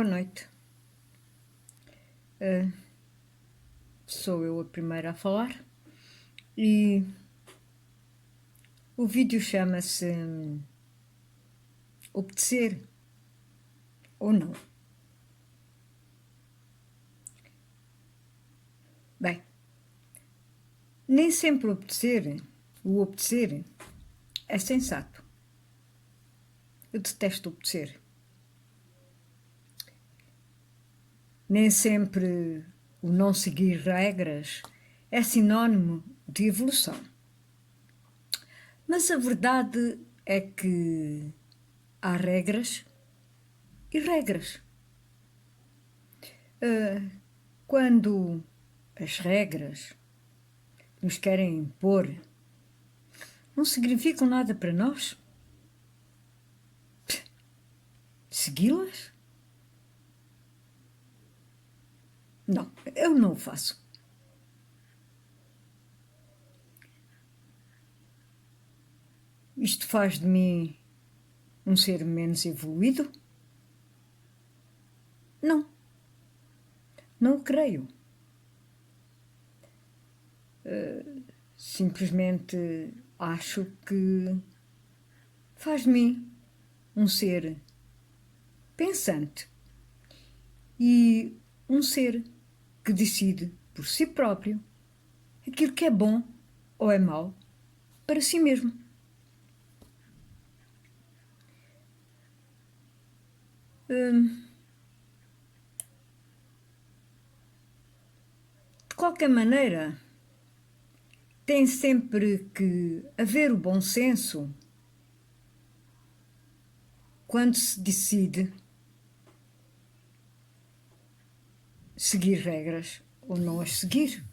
Boa noite. Sou eu a primeira a falar e o vídeo chama-se Obedecer ou não. Bem, nem sempre o obedecer é sensato. Eu detesto obedecer. Nem sempre o não seguir regras é sinónimo de evolução. Mas a verdade é que há regras e regras. Quando as regras nos querem impor, não significam nada para nós. Segui-las? Não, eu não o faço. Isto faz de mim um ser menos evoluído? Não. Não o creio. Simplesmente acho que faz de mim um ser pensante e um ser que decide por si próprio aquilo que é bom ou é mau para si mesmo. De qualquer maneira, tem sempre que haver o bom senso quando se decide seguir regras ou não as seguir.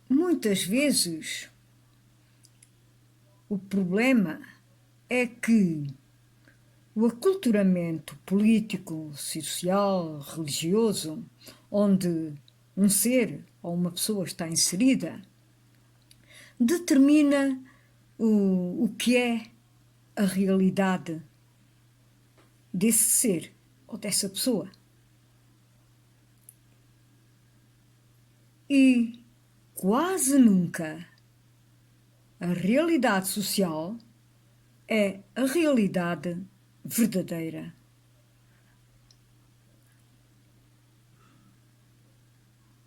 Muitas vezes o problema é que o aculturamento político, social, religioso, onde um ser ou uma pessoa está inserida, determina o que é a realidade desse ser ou dessa pessoa. E quase nunca a realidade social é a realidade verdadeira.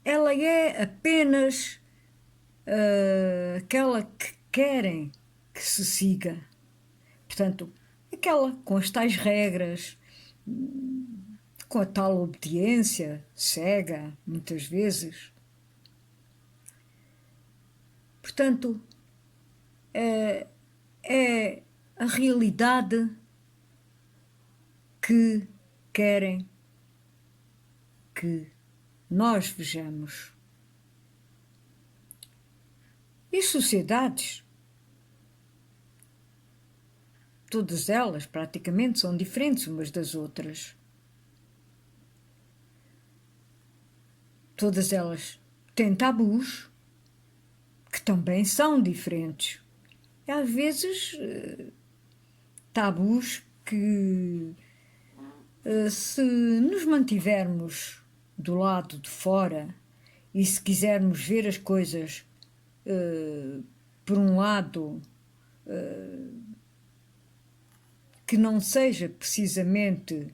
Ela é apenas aquela que querem que se siga. Portanto, aquela com as tais regras, com a tal obediência cega, muitas vezes. Portanto, é a realidade que querem que nós vejamos. E sociedades, todas elas praticamente são diferentes umas das outras. Todas elas têm tabus que também são diferentes. E às vezes tabus que, se nos mantivermos do lado de fora e se quisermos ver as coisas por um lado que não seja precisamente,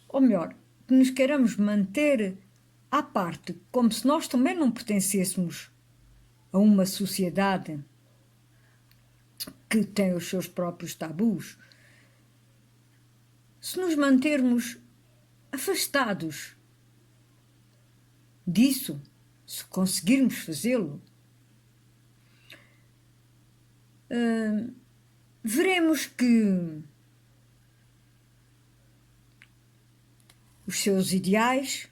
ou melhor, que nos queiramos manter à parte, como se nós também não pertencêssemos a uma sociedade que tem os seus próprios tabus, se nos mantermos afastados disso, se conseguirmos fazê-lo, veremos que os seus ideais,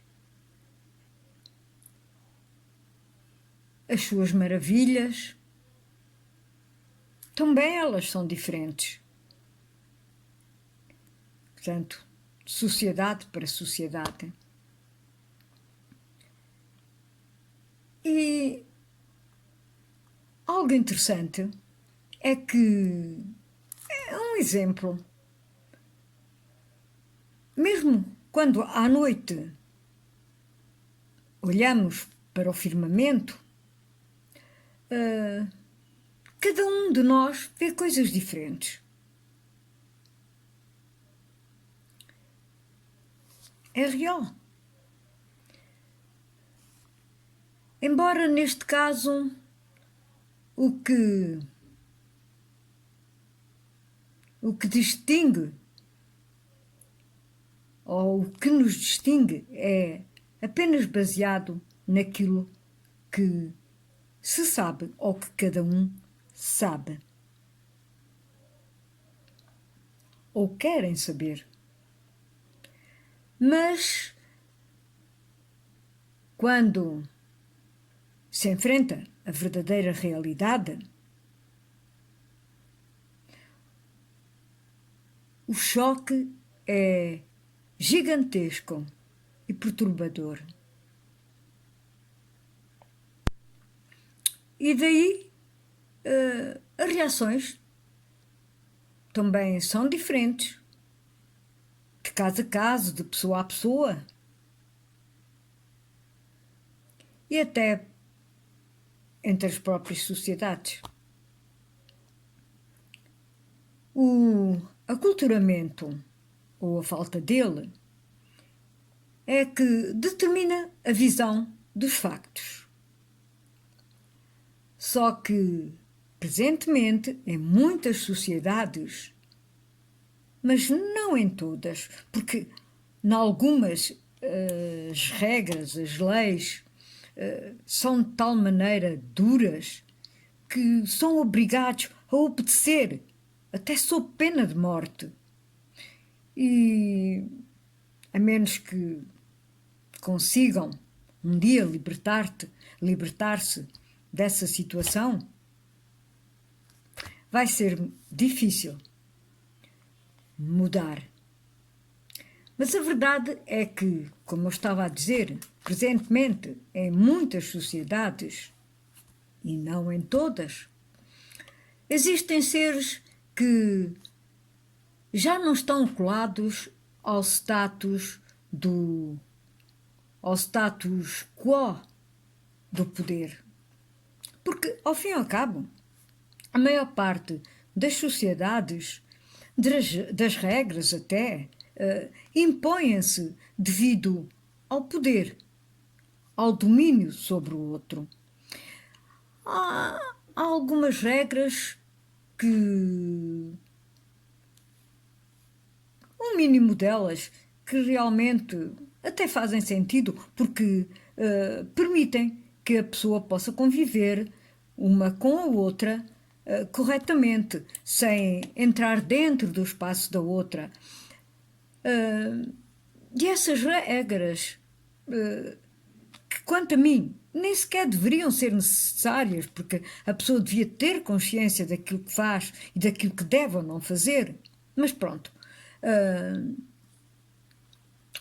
as suas maravilhas, também elas são diferentes. Portanto, sociedade para sociedade. algo interessante é que, é um exemplo, mesmo quando à noite olhamos para o firmamento, cada um de nós vê coisas diferentes. É real. Embora neste caso o que distingue ou o que nos distingue é apenas baseado naquilo que se sabe ou que cada um sabe ou querem saber. Mas quando se enfrenta a verdadeira realidade, o choque é gigantesco e perturbador. E daí as reações também são diferentes, de caso a caso, de pessoa a pessoa, e até entre as próprias sociedades. O aculturamento, ou a falta dele, é que determina a visão dos factos. Só que, presentemente, em muitas sociedades, mas não em todas, porque em algumas as regras, as leis são de tal maneira duras que são obrigados a obedecer, até sob pena de morte. E a menos que consigam um dia libertar-se dessa situação, vai ser difícil mudar. Mas a verdade é que, como eu estava a dizer, presentemente em muitas sociedades, e não em todas, existem seres que já não estão colados ao status quo do poder. Porque, ao fim e ao cabo, a maior parte das sociedades, das regras até, impõem-se devido ao poder, ao domínio sobre o outro. Há algumas regras que, um mínimo delas, que realmente até fazem sentido, porque permitem que a pessoa possa conviver uma com a outra corretamente, sem entrar dentro do espaço da outra. E essas regras, que quanto a mim, nem sequer deveriam ser necessárias, porque a pessoa devia ter consciência daquilo que faz e daquilo que deve ou não fazer. Mas pronto,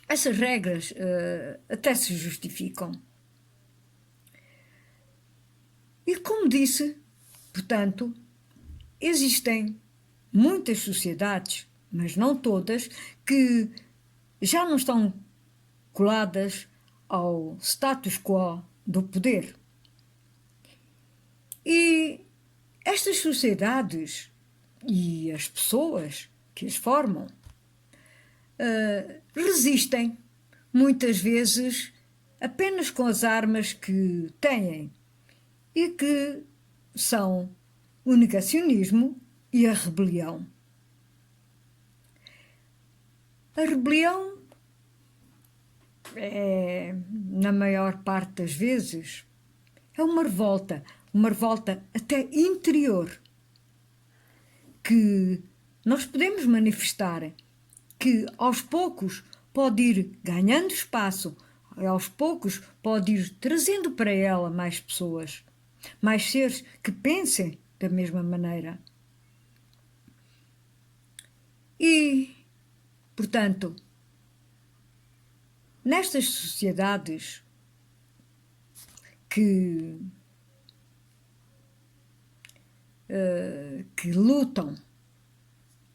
essas regras até se justificam. E como disse, portanto, existem muitas sociedades, mas não todas, que já não estão coladas ao status quo do poder. E estas sociedades e as pessoas que as formam resistem, muitas vezes, apenas com as armas que têm e que são o negacionismo e a rebelião. A rebelião é, na maior parte das vezes, é uma revolta até interior, que nós podemos manifestar, que aos poucos pode ir ganhando espaço, aos poucos pode ir trazendo para ela mais pessoas, mais seres que pensem da mesma maneira. E, portanto, nestas sociedades que que lutam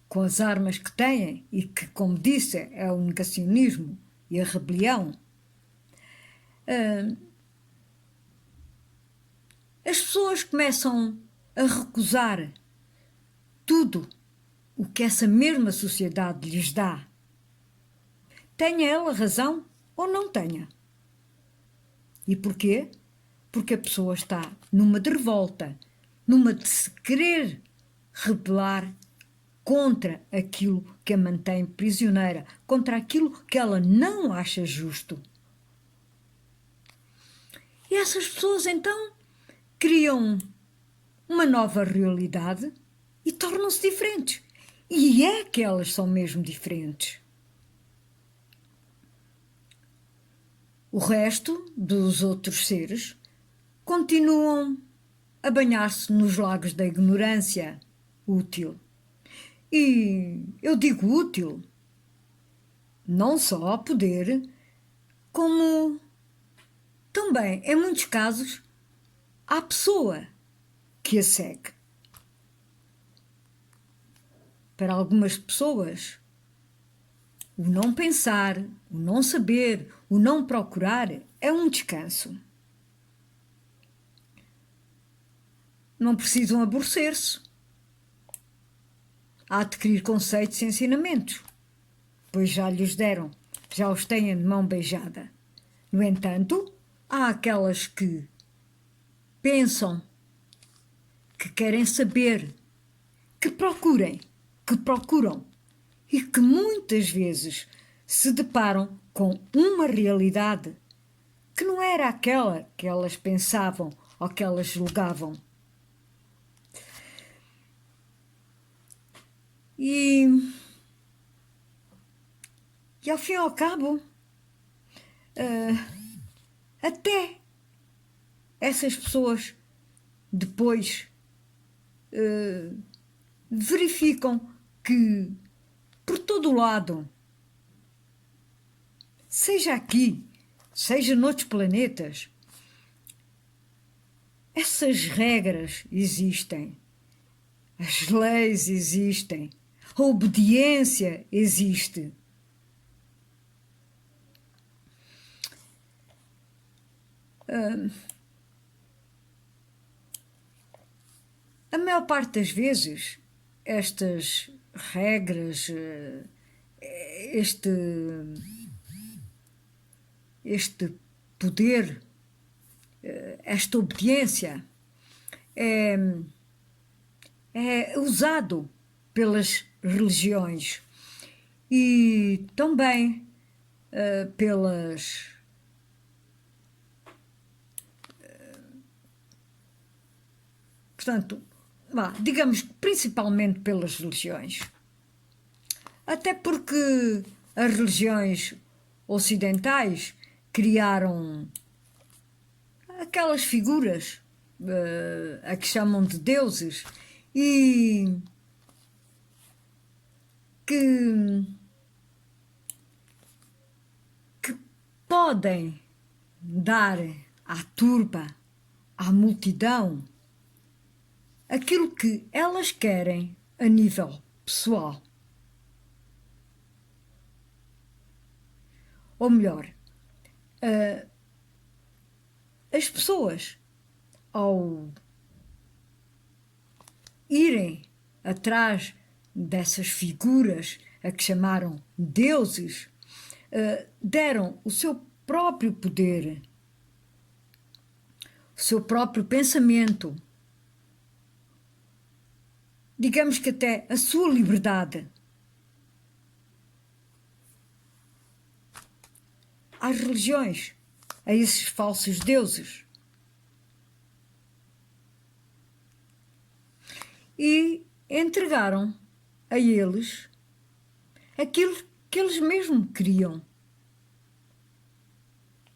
com as armas que têm e que, como disse, é o negacionismo e a rebelião. As pessoas começam a recusar tudo o que essa mesma sociedade lhes dá. Tenha ela razão ou não tenha. E porquê? Porque a pessoa está numa de revolta, numa de se querer rebelar contra aquilo que a mantém prisioneira, contra aquilo que ela não acha justo. E essas pessoas então criam uma nova realidade e tornam-se diferentes. E é que elas são mesmo diferentes. O resto dos outros seres continuam a banhar-se nos lagos da ignorância útil. E eu digo útil não só ao poder, como também, em muitos casos, à pessoa que a segue. Para algumas pessoas, o não pensar, o não saber, o não procurar é um descanso. Não precisam aborrecer-se a adquirir conceitos e ensinamentos, pois já lhes deram, já os têm de mão beijada. No entanto, há aquelas que pensam, que querem saber, que procuram e que muitas vezes se deparam com uma realidade que não era aquela que elas pensavam ou que elas julgavam. E ao fim e ao cabo, até essas pessoas depois verificam que por todo o lado, seja aqui, seja noutros planetas, essas regras existem, as leis existem, a obediência existe. A maior parte das vezes, estas regras, este poder, esta obediência é usado pelas religiões e também pelas portanto, digamos principalmente pelas religiões. Até porque as religiões ocidentais criaram aquelas figuras a que chamam de deuses e que podem dar à turba, à multidão, aquilo que elas querem a nível pessoal. Ou melhor, as pessoas, ao irem atrás dessas figuras a que chamaram deuses, deram o seu próprio poder, o seu próprio pensamento, digamos que até a sua liberdade às religiões, a esses falsos deuses. E entregaram a eles aquilo que eles mesmos queriam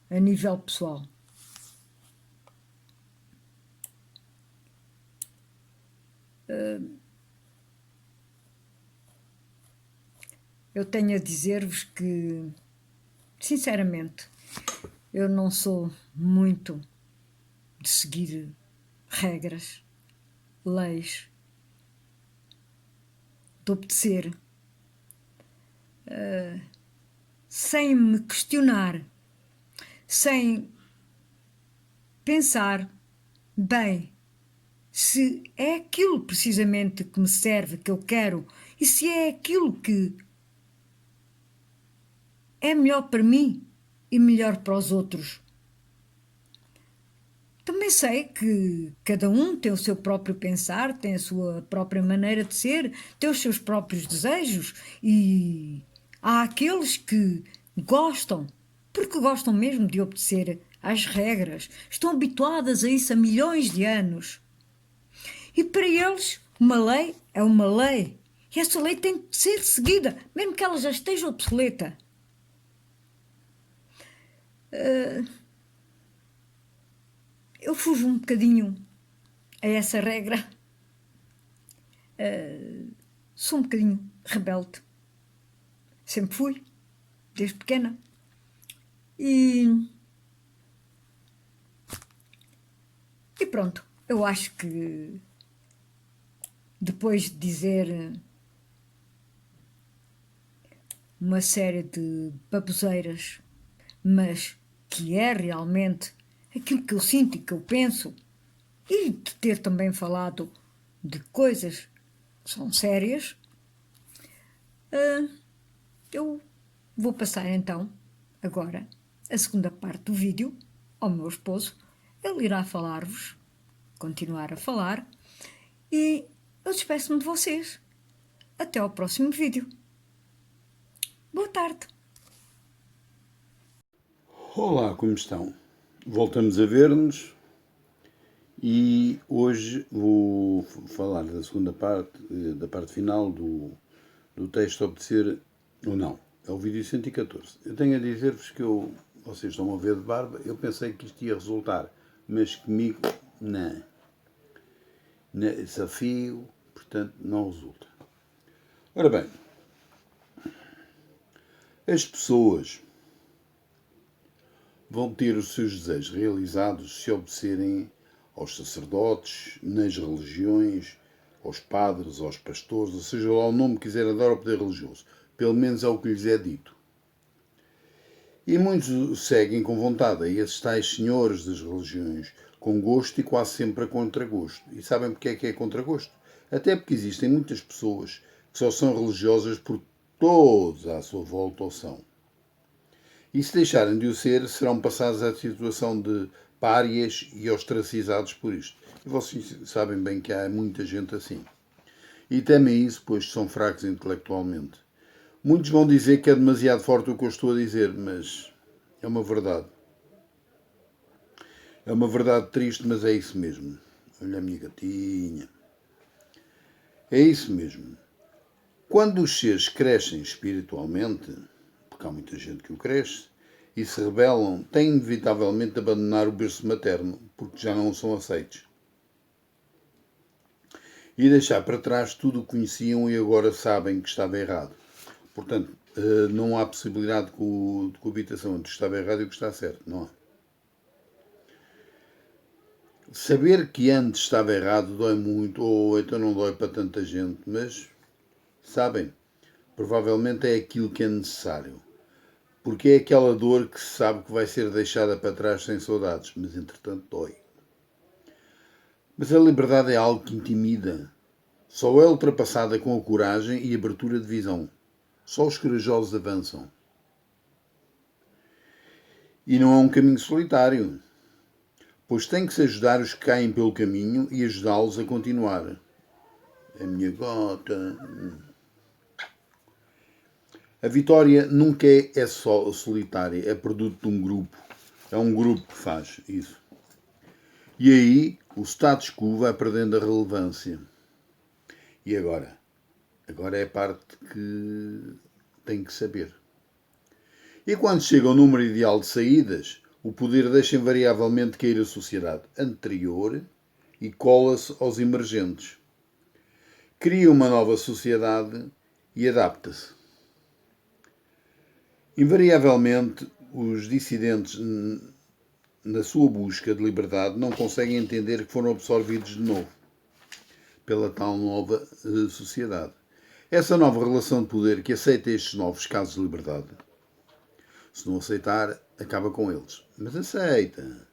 a nível pessoal. Eu tenho a dizer-vos que, sinceramente, eu não sou muito de seguir regras, leis, de obedecer, sem me questionar, sem pensar bem se é aquilo precisamente que me serve, que eu quero, e se é aquilo que é melhor para mim e melhor para os outros. Também sei que cada um tem o seu próprio pensar, tem a sua própria maneira de ser, tem os seus próprios desejos e há aqueles que gostam, porque gostam mesmo de obedecer às regras, estão habituadas a isso há milhões de anos. E para eles, uma lei é uma lei. E essa lei tem que ser seguida, mesmo que ela já esteja obsoleta. Eu fujo um bocadinho a essa regra. Sou um bocadinho rebelde. Sempre fui, desde pequena. E pronto, eu acho que depois de dizer uma série de baboseiras, mas que é realmente aquilo que eu sinto e que eu penso, e de ter também falado de coisas que são sérias, eu vou passar então, agora, a segunda parte do vídeo ao meu esposo. Ele irá falar-vos, continuar a falar, e eu despeço-me de vocês. Até ao próximo vídeo. Boa tarde. Olá, como estão? Voltamos a ver-nos e hoje vou falar da segunda parte, da parte final do texto Obedecer ou Não. É o vídeo 114. Eu tenho a dizer-vos que vocês estão a ver de barba, eu pensei que isto ia resultar, mas comigo não. Desafio, portanto, não resulta. Ora bem, as pessoas vão ter os seus desejos realizados se obedecerem aos sacerdotes, nas religiões, aos padres, aos pastores, ou seja lá o nome que quiserem dar ao poder religioso. Pelo menos é o que lhes é dito. E muitos seguem com vontade a esses tais senhores das religiões, com gosto e quase sempre a contragosto. E sabem porque é contragosto? Até porque existem muitas pessoas que só são religiosas porque todos à sua volta o são. E se deixarem de o ser, serão passados à situação de párias e ostracizados por isto. E vocês sabem bem que há muita gente assim. E temem isso, pois são fracos intelectualmente. Muitos vão dizer que é demasiado forte o que eu estou a dizer, mas é uma verdade. É uma verdade triste, mas é isso mesmo. Olha a minha gatinha. É isso mesmo. Quando os seres crescem espiritualmente, porque há muita gente que o cresce, e se rebelam, têm inevitavelmente de abandonar o berço materno, porque já não são aceitos. E deixar para trás tudo o que conheciam e agora sabem que estava errado. Portanto, não há possibilidade de coabitação entre o que estava errado e o que está certo, não há. Saber que antes estava errado dói muito, ou então não dói para tanta gente, mas, sabem, provavelmente é aquilo que é necessário. Porque é aquela dor que se sabe que vai ser deixada para trás sem saudades, mas entretanto dói. Mas a liberdade é algo que intimida. Só é ultrapassada com a coragem e abertura de visão. Só os corajosos avançam. E não é um caminho solitário, pois tem que se ajudar os que caem pelo caminho e ajudá-los a continuar. A minha gota. A vitória nunca é só solitária, é produto de um grupo. É um grupo que faz isso. E aí o status quo vai perdendo a relevância. E agora? Agora é a parte que tem que saber. E quando chega ao número ideal de saídas, o poder deixa invariavelmente cair a sociedade anterior e cola-se aos emergentes. Cria uma nova sociedade e adapta-se. Invariavelmente, os dissidentes, na sua busca de liberdade, não conseguem entender que foram absorvidos de novo. pela tal nova sociedade. Essa nova relação de poder que aceita estes novos casos de liberdade, se não aceitar, acaba com eles. Mas aceita.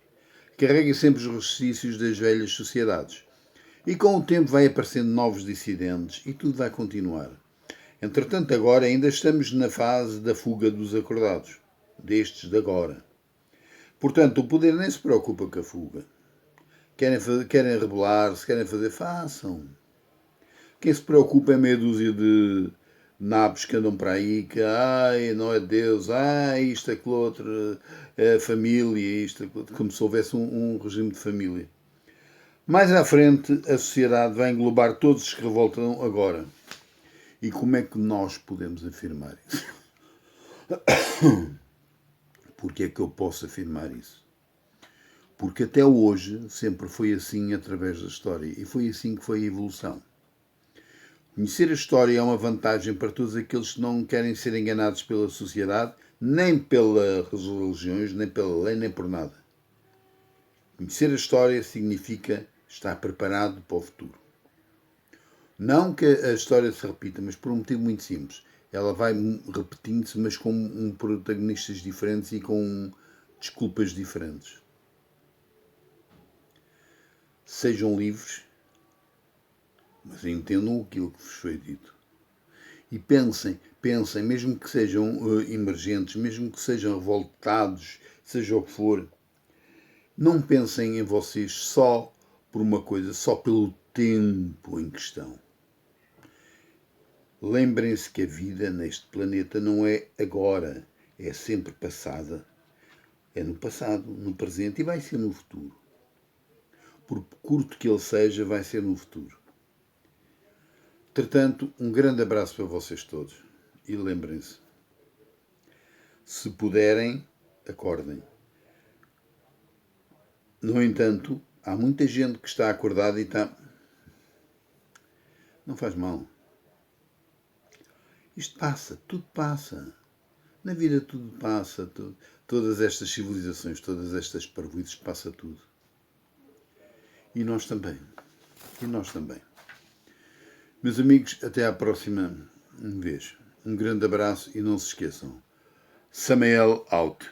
Carrega sempre os resquícios das velhas sociedades. E com o tempo vai aparecendo novos dissidentes e tudo vai continuar. Entretanto, agora ainda estamos na fase da fuga dos acordados, destes de agora. Portanto, o poder nem se preocupa com a fuga. Querem rebelar-se, querem fazer, façam. Quem se preocupa é meia dúzia de nabos que andam para aí, que ai, não é Deus, ai, isto, aquilo outro, é família, isto, aquilo outro, como se houvesse um regime de família. Mais à frente, a sociedade vai englobar todos os que revoltam agora. E como é que nós podemos afirmar isso? Porque é que eu posso afirmar isso? Porque até hoje sempre foi assim através da história. E foi assim que foi a evolução. Conhecer a história é uma vantagem para todos aqueles que não querem ser enganados pela sociedade, nem pelas religiões, nem pela lei, nem por nada. Conhecer a história significa estar preparado para o futuro. Não que a história se repita, mas por um motivo muito simples. Ela vai repetindo-se, mas com protagonistas diferentes e com desculpas diferentes. Sejam livres, mas entendam aquilo que vos foi dito. E pensem, mesmo que sejam emergentes, mesmo que sejam revoltados, seja o que for, não pensem em vocês só por uma coisa, só pelo tempo em questão. Lembrem-se que a vida neste planeta não é agora, é sempre passada. É no passado, no presente e vai ser no futuro. Por curto que ele seja, vai ser no futuro. Entretanto, um grande abraço para vocês todos. E lembrem-se, se puderem, acordem. No entanto, há muita gente que está acordada e está... Não faz mal. Isto passa, tudo passa. Na vida tudo passa. Todas estas civilizações, todas estas parvoíces, passa tudo. E nós também. E nós também. Meus amigos, até à próxima vez. Um grande abraço e não se esqueçam. Samael out.